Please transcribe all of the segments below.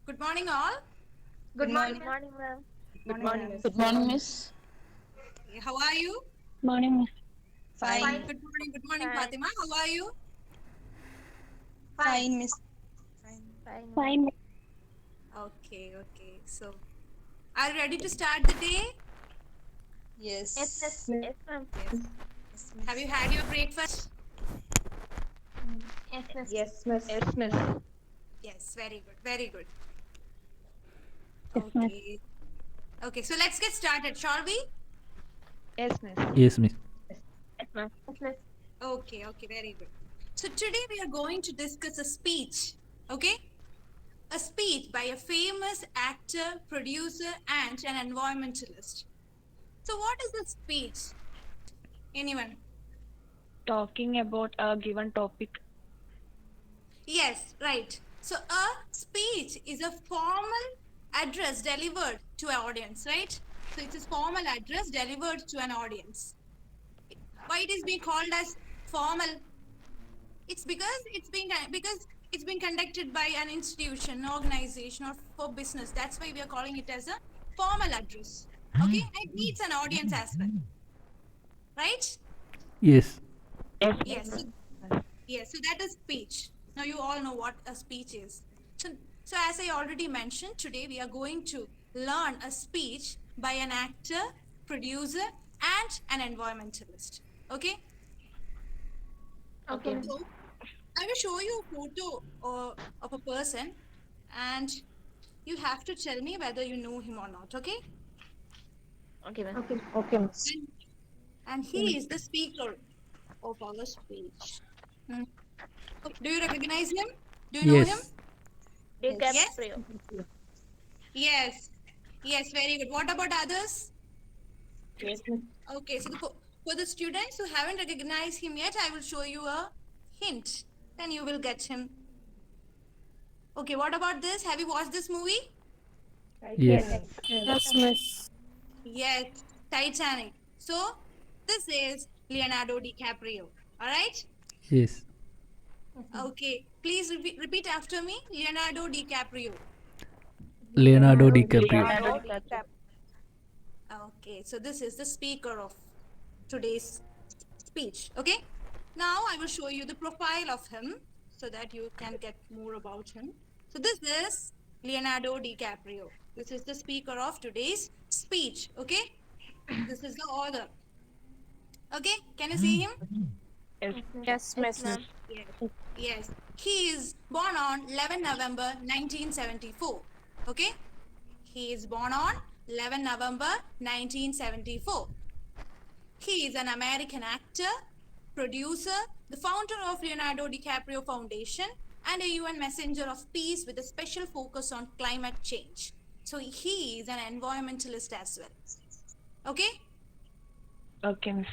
Good morning, all. Good morning. Good morning, ma'am. Good morning, miss. Good morning, Miss. How are you? Morning, Miss. Fine. Fine. Good morning, Fine. Fatima. How are you? Fine, miss. Fine. Fine, ma'am. Fine, Miss. Okay. So, are you ready to start the day? Yes, yes, Yes. yes, ma'am. Yes. Yes, Have you miss. had your breakfast? Yes, miss. Yes, miss. Yes, miss. Yes, very good. Very good. Yes, Miss. Okay. Okay, so let's get started, shall we? Yes, miss. Yes, Miss. Yes, ma'am. Yes, miss. Okay, very good. So, today we are going to discuss a speech. Okay? A speech by a famous actor, producer, and an environmentalist. So, what is the speech? Anyone? Talking about a given topic. Yes, right. So a speech is a formal address delivered to an audience, right? So it's a formal address delivered to an audience. Why it is being called as formal? It's because it's been conducted by an institution, organization, or for business. That's why we are calling it as a formal address. Okay, and it needs an audience as well, right? Yes. Yes, Yes. Yes, so that is speech. Now you all know what a speech is. So, so as I already mentioned, today we are going to learn a speech by an actor, producer, and an environmentalist. Okay? Okay, miss. So I will show you a photo of a person, and you have to tell me whether you know him or not. Okay? Okay, miss. Okay, miss. And, and he is the speaker of our speech. Hmm. Oh, do you recognize him? Do you know him? Yes. Yes? Yes. DiCaprio. Yes. Yes, very good. What about others? Yes, miss. Okay, so for the students who haven't recognized him yet, I will show you a hint. Then you will get him. Okay, what about this? Have you watched this movie? Yes, Yes. miss. Yes, miss. Yes, Titanic. So this is Leonardo DiCaprio. All right? Yes. Okay, please repeat after me. Leonardo DiCaprio. Leonardo Leonardo DiCaprio. DiCaprio. Okay, so this is the speaker of today's speech. Okay, now I will show you the profile of him so that you can get more about him. So this is Leonardo DiCaprio. This is the speaker of today's speech. Okay, this is the author. Okay, can you see him? Yes, Yes, yes, miss. ma'am. Yes. Yes. He is born on 11 November 1974. Okay, he is born on 11 November 1974. He is an American actor, producer, the founder of Leonardo DiCaprio Foundation, and a UN messenger of peace with a special focus on climate change. So he is an environmentalist as well. Okay? okay, Miss.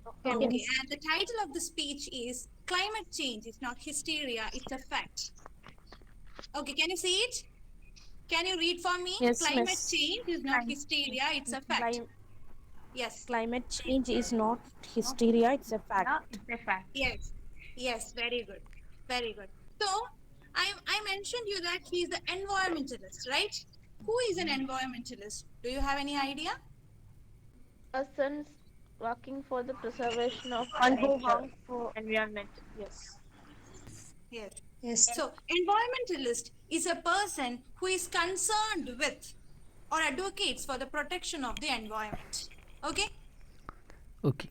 Okay, Okay. miss. And the title of the speech is Climate Change is not hysteria, it's a fact. Okay, can you see it? Can you read for me? Yes, Climate miss. change is not hysteria, it's a fact. Clim- Yes. Climate change is not hysteria, it's a No, fact. it's a fact. Yes, yes, very good, very good. So I mentioned you that he's the environmentalist, right? Who is an environmentalist? Do you have any idea? Persons working for the preservation of One who nature, harm for environment. yes. Yes. Yes. So environmentalist is a person who is concerned with or advocates for the protection of the environment. Okay? Okay.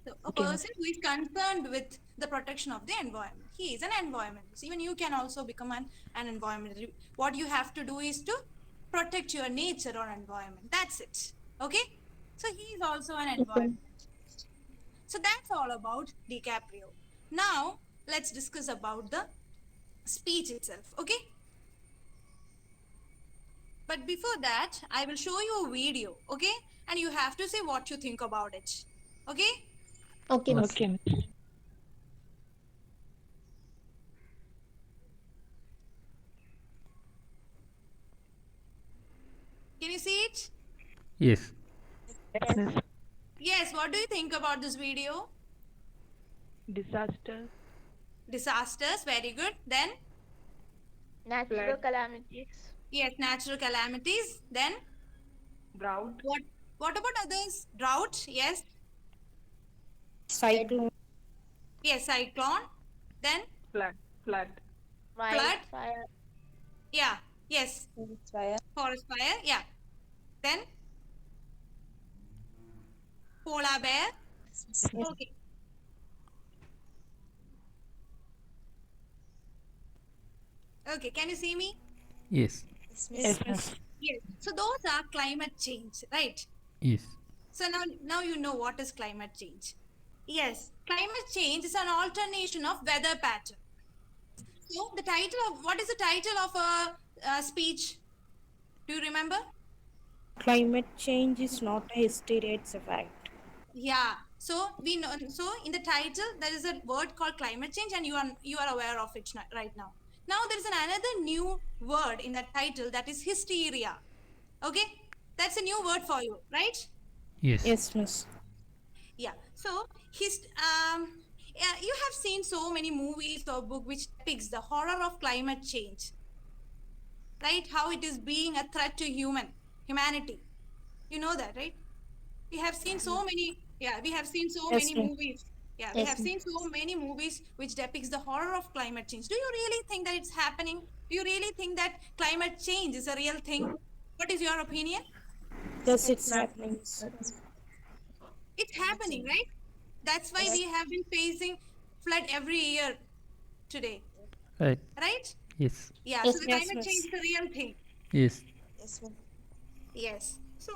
So a Okay, miss. person who is concerned with the protection of the environment. He is an environmentalist. Even you can also become an environmentalist. What you have to do is to protect your nature or environment. That's it. Okay? So he is also an environmentalist. So that's all about DiCaprio. Now let's discuss about the speech itself. Okay? But before that, I will show you a video. Okay? And you have to say what you think about it. Okay? Okay, miss. Okay, Miss. Can you see it? Yes. Yes, Miss. Yes, what do you think about this video? Disaster. Disasters, very good. Then Natural Flood. calamities. Yes, natural calamities. Then Drought. what about others? Drought. Yes. Cyclone. Yes, cyclone. Then Flood. Flood. flood. Wildfire. Yeah. Yes. Fire. Forest fire. Yeah. Then polar bear. Okay. Okay. Can you see me? Yes. Yes, miss. Yes. So those are climate change, right? Yes. So now you know what is climate change. Yes, climate change is an alternation of weather pattern. So the title of what is the title of a speech? Do you remember? Climate change is not a hysteria, it's a fact. Yeah. So we know. So in the title there is a word called climate change, and you are aware of it right now. Now there is another new word in that title, that is hysteria. Okay, that's a new word for you, right? Yes. Yes, miss. Yeah. So yeah, you have seen so many movies or book which depicts the horror of climate change, right? How it is being a threat to humanity. You know that, right? We have seen so many. Yeah, we have seen so Yes, many ma'am. movies. Yeah, we have seen so many movies which depicts the horror of climate change. Do you really think that it's happening? Do you really think that climate change is a real thing? What is your opinion? Yes, it's happening. It's happening, right? That's why we have been facing flood every year today, Right. right? Yes. Yeah, Yes, so the yes, climate miss. change is a real thing. Yes. Yes. So,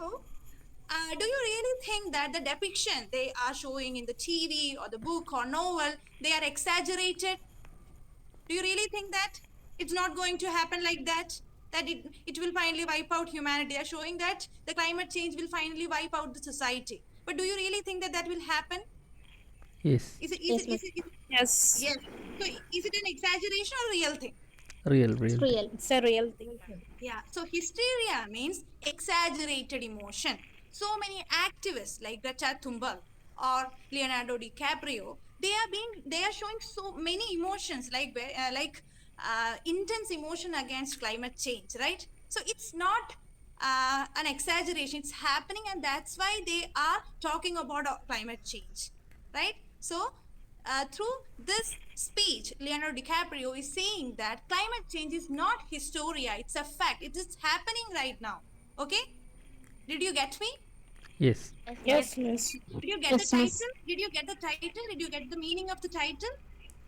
do you really think that the depiction they are showing in the TV or the book or novel, they are exaggerated? Do you really think that it's not going to happen like that? That it will finally wipe out humanity? They are showing that the climate change will finally wipe out the society. But do you really think that that will happen? Yes. Is it, Yes, miss. Yes, yes. So, is it an exaggeration or real thing? Real. Real. it's a real thing. Yeah, so hysteria means exaggerated emotion. So many activists like Greta Thunberg or Leonardo DiCaprio, they are showing so many emotions like intense emotion against climate change, right? So it's not an exaggeration; it's happening, and that's why they are talking about climate change, right? So through this speech, Leonardo DiCaprio is saying that climate change is not hysteria, it's a fact. It is happening right now. Okay? Did you get me? Yes. Yes, miss. Did you get the Yes, miss. title? Did you get the title? Did you get the meaning of the title?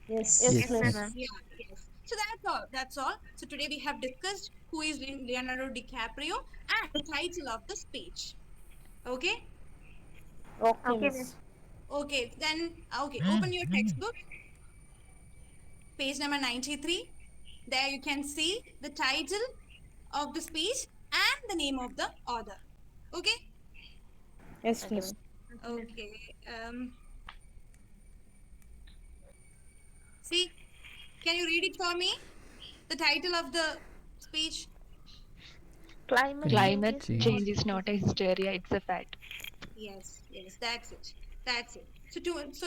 Yes, Yes. miss. Yes. Yeah, yes. So that's all. That's all. So today we have discussed who is Leonardo DiCaprio and the title of the speech. Okay? Okay, miss. Okay, then open your textbook, page number 93. There you can see the title of the speech and the name of the author. Okay? Yes, miss. Okay. See, can you read it for me? The title of the speech? Climate Change. change is not a hysteria, it's a fact. Yes, yes, that's it. That's it. So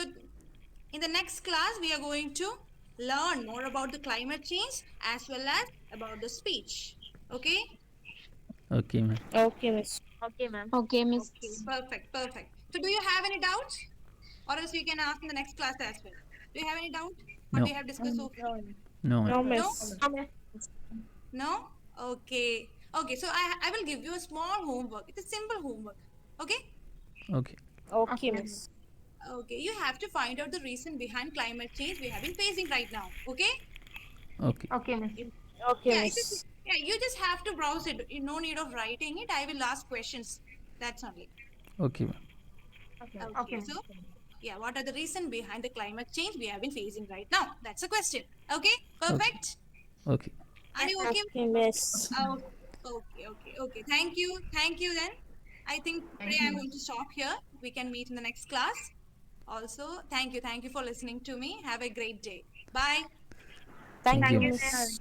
in the next class, we are going to learn more about the climate change as well as about the speech. Okay? Okay, ma'am. Okay, miss. Okay, ma'am. Okay, miss. Okay, perfect, perfect. So do you have any doubts? Or else you can ask in the next class as well. Do you have any doubt? What No. we have discussed so far? No, No, ma'am. miss. No? Okay. Okay, so I will give you a small homework. It's a simple homework. Okay? Okay. Okay, miss. Okay, you have to find out the reason behind climate change we have been facing right now. Okay? Okay. Okay, Yeah, miss. you just have to browse it. No need of writing it. I will ask questions. That's only. Okay, ma'am. Okay. So, yeah, what are the reason behind the climate change we have been facing right now? That's a question. Okay? Perfect? Okay. Are you okay? Okay, miss. Oh, okay. Thank you. Thank you then. I think today I'm going to stop here. We can meet in the next class. Also, thank you. Thank you for listening to me. Have a great day. Bye. Thank Thank you, you. miss.